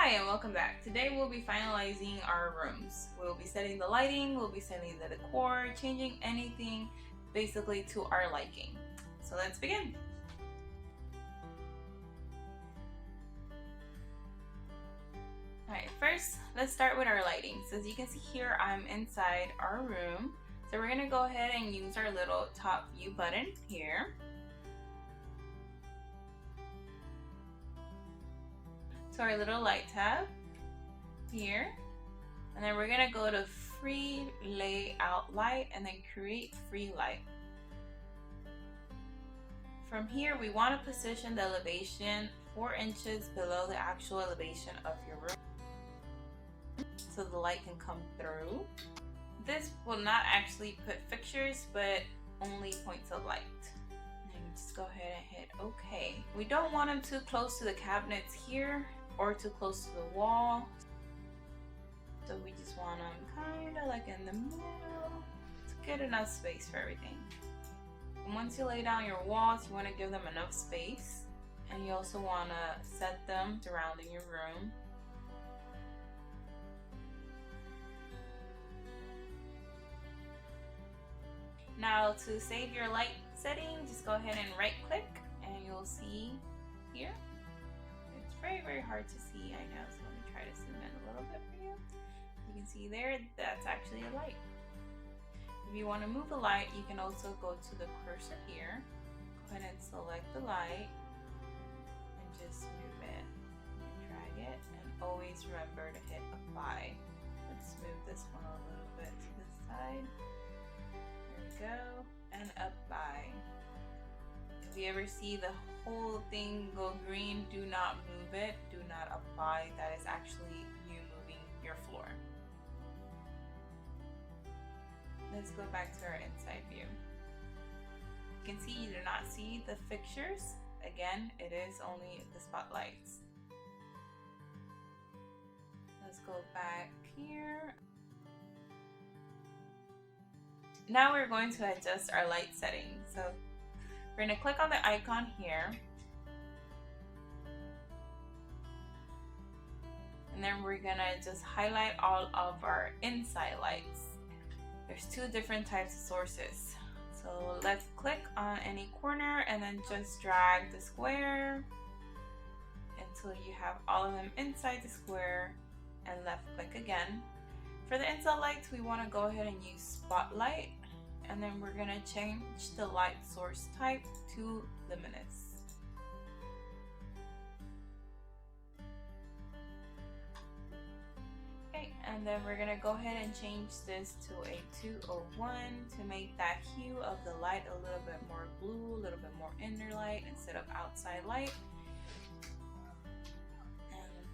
Hi and welcome back. Today we'll be finalizing our rooms. We'll be setting the lighting, we'll be setting the decor, changing anything basically to our liking. So let's begin. Alright, first let's start with our lighting. So as you can see here, I'm inside our room. So we're going to go ahead and use our little top view button here. To our little light tab here, and then we're gonna go to free layout light and then create free light. From here we want to position the elevation 4 inches below the actual elevation of your room so the light can come through. This will not actually put fixtures but only points of light. And just go ahead and hit OK. We don't want them too close to the cabinets here or too close to the wall. So we just want them kind of like in the middle to get enough space for everything. And once you lay down your walls, you want to give them enough space. And you also want to set them surrounding your room. Now to save your light setting, just go ahead and right click and you'll see here. It's very hard to see, I know, so let me try to zoom in a little bit for you. You can see there, that's actually a light. If you want to move the light, you can also go to the cursor here. Go ahead and select the light and just move it and drag it, and always remember to hit apply. Let's move this one a little bit to the side. There we go, and apply. If you ever see the whole thing go green, do not move it, do not apply. That is actually you moving your floor. Let's go back to our inside view. You can see you do not see the fixtures. Again, it is only the spotlights. Let's go back here. Now we're going to adjust our light settings. So we're going to click on the icon here. And then we're going to just highlight all of our inside lights. There's 2 different types of sources. So let's click on any corner and then just drag the square until you have all of them inside the square, and left click again. For the inside lights, we want to go ahead and use spotlight. And then we're going to change the light source type to luminous. Okay, and then we're going to go ahead and change this to a 201 to make that hue of the light a little bit more blue, a little bit more inner light instead of outside light. And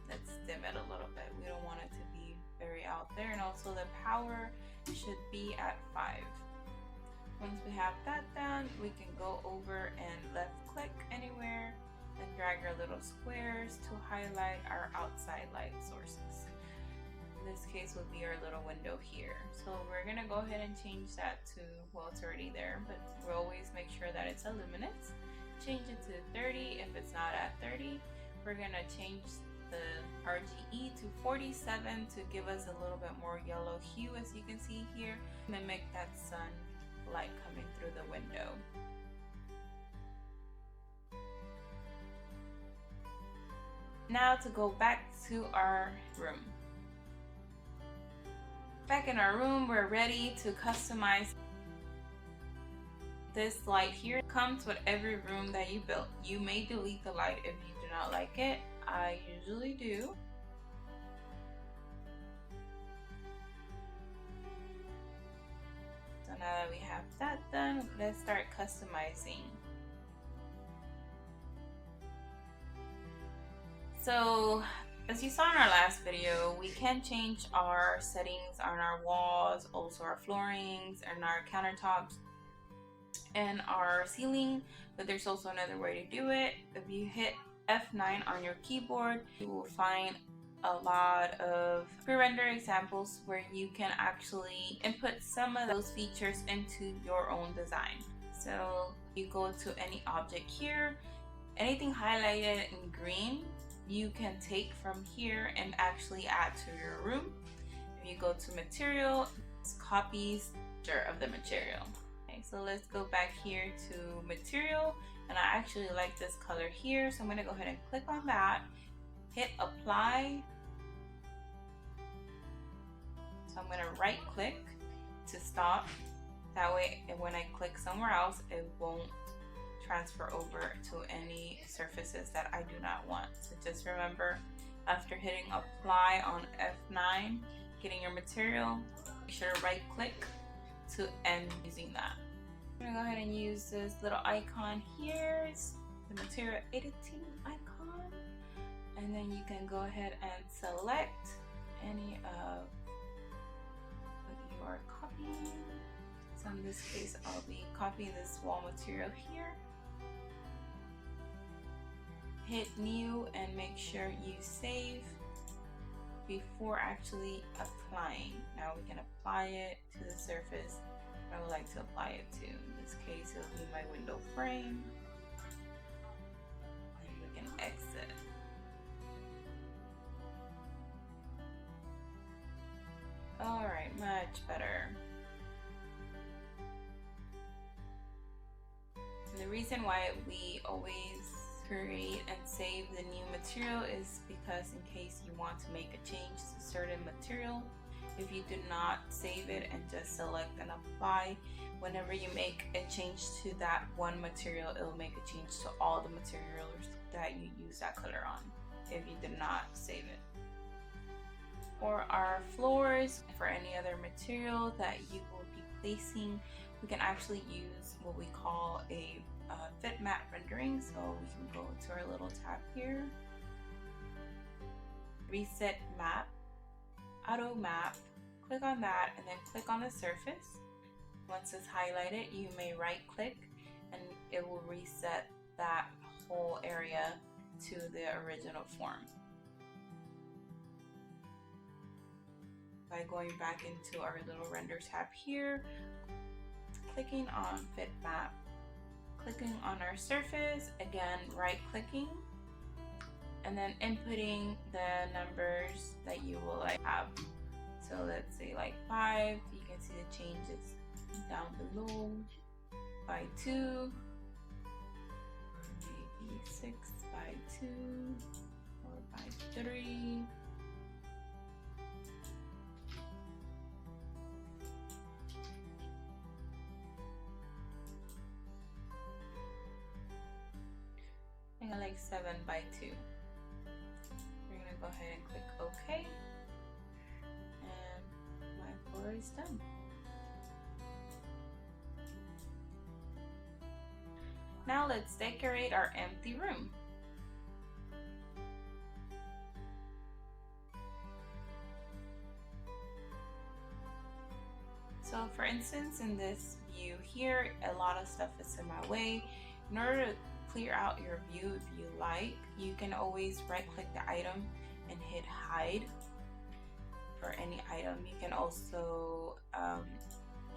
let's dim it a little bit. We don't want it to be very out there. And also the power should be at 5. Once we have that done, we can go over and left click anywhere and drag our little squares to highlight our outside light sources. In this case would be our little window here. So we're gonna go ahead and change that to, well, it's already there, but we'll always make sure that it's a luminance. Change it to 30. If it's not at 30, we're gonna change the RGE to 47 to give us a little bit more yellow hue, as you can see here, mimic that sun light coming through the window. Now to go back to our room. Back in our room, we're ready to customize. This light here comes with every room that you built. You may delete the light if you do not like it. I usually do. So now that we have that done, let's start customizing. So as you saw in our last video, we can change our settings on our walls, also our floorings, and our countertops, and our ceiling, but there's also another way to do it. If you hit F9 on your keyboard, you will find a lot of pre-render examples where you can actually input some of those features into your own design. So you go to any object here, anything highlighted in green, you can take from here and actually add to your room. If you go to material, it's copies of the material. Okay, so let's go back here to material, and I actually like this color here, so I'm gonna go ahead and click on that, hit apply. So I'm gonna right click to stop. That way when I click somewhere else, it won't transfer over to any surfaces that I do not want. So just remember, after hitting apply on F9, getting your material, make sure to right click to end using that. I'm gonna go ahead and use this little icon here. It's the material editing icon. And then you can go ahead and select any of what you are copying. So in this case, I'll be copying this wall material here. Hit new and make sure you save before actually applying. Now we can apply it to the surface I would like to apply it to. In this case, it'll be my window frame. And we can exit. Alright, much better. And the reason why we always create and save the new material is because in case you want to make a change to a certain material, if you do not save it and just select and apply, whenever you make a change to that one material, it'll make a change to all the materials that you use that color on if you did not save it. For our floors, for any other material that you will be placing, we can actually use what we call a fit map rendering. So we can go to our little tab here, reset map, auto map, click on that, and then click on the surface. Once it's highlighted, you may right click and it will reset that whole area to the original form. By going back into our little render tab here, clicking on fit map, clicking on our surface, again right clicking, and then inputting the numbers that you will have. So let's say like 5, you can see the changes down below, by 2, maybe 6 by 2, or by 3. I like 7 by 2. We're gonna go ahead and click OK, and my floor is done. Now let's decorate our empty room. So for instance, in this view here, a lot of stuff is in my way. In order to clear out your view, if you like, you can always right click the item and hit hide for any item. You can also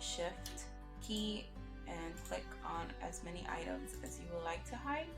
shift key and click on as many items as you would like to hide.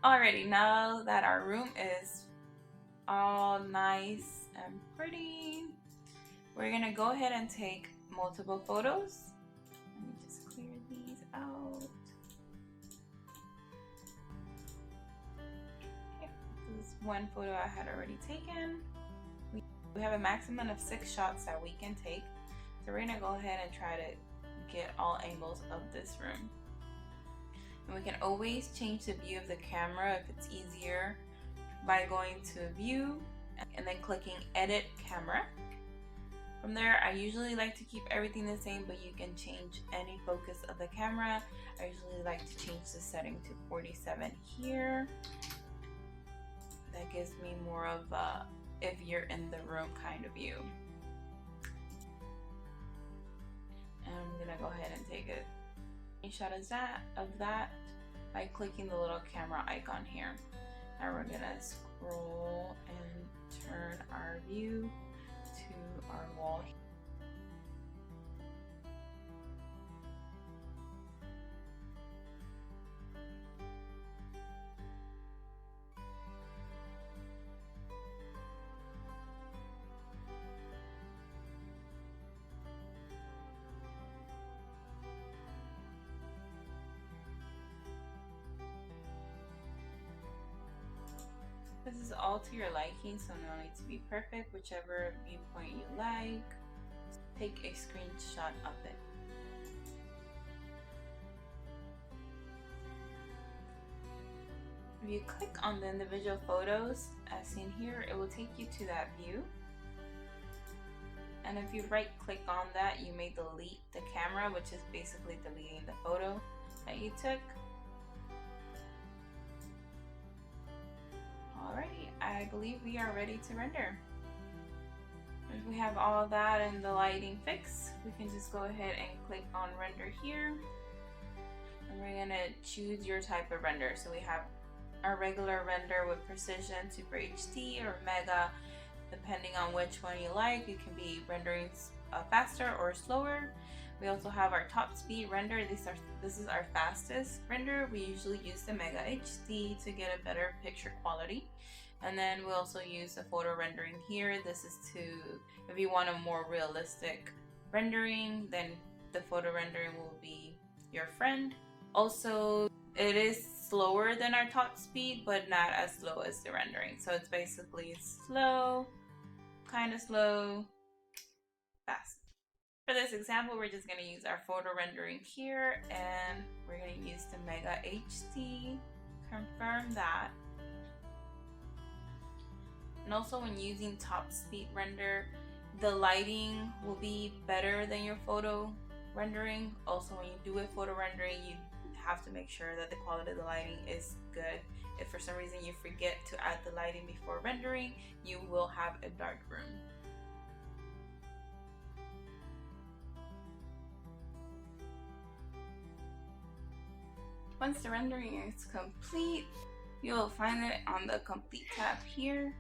Alrighty, now that our room is all nice and pretty, we're gonna go ahead and take multiple photos. Let me just clear these out. Okay, this is one photo I had already taken. We have a maximum of 6 shots that we can take. So So we're gonna go ahead and try to get all angles of this room. And we can always change the view of the camera if it's easier by going to view and then clicking edit camera. From there, I usually like to keep everything the same, but you can change any focus of the camera. I usually like to change the setting to 47 here. That gives me more of a if you're in the room kind of view. And I'm gonna go ahead and take a screenshot of that by clicking the little camera icon here. Now we're gonna scroll and turn our view to our wall. This is all to your liking, so no need to be perfect. Whichever viewpoint you like, take a screenshot of it. If you click on the individual photos as seen here, it will take you to that view. And if you right click on that, you may delete the camera, which is basically deleting the photo that you took. Alrighty, I believe we are ready to render. If we have all of that and the lighting fixed, we can just go ahead and click on render here. And we're gonna choose your type of render. So we have our regular render with precision, super HD, or mega, depending on which one you like. It can be rendering faster or slower. We also have our top speed render. This is our fastest render. We usually use the Mega HD to get a better picture quality. And then we also use the photo rendering here. This is to, if you want a more realistic rendering, then the photo rendering will be your friend. Also, it is slower than our top speed, but not as slow as the rendering. So it's basically slow, kind of slow, fast. For this example, we're just going to use our photo rendering here, and we're going to use the Mega HD. Confirm that. And also when using top speed render, the lighting will be better than your photo rendering. Also, when you do a photo rendering, you have to make sure that the quality of the lighting is good. If for some reason you forget to add the lighting before rendering, you will have a dark room. Once the rendering is complete, you'll find it on the complete tab here.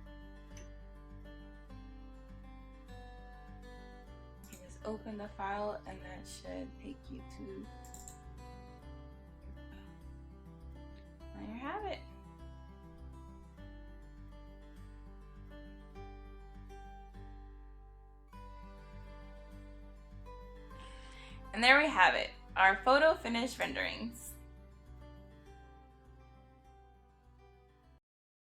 You just open the file and that should take you to, there you have it. And there we have it, our photo finished renderings.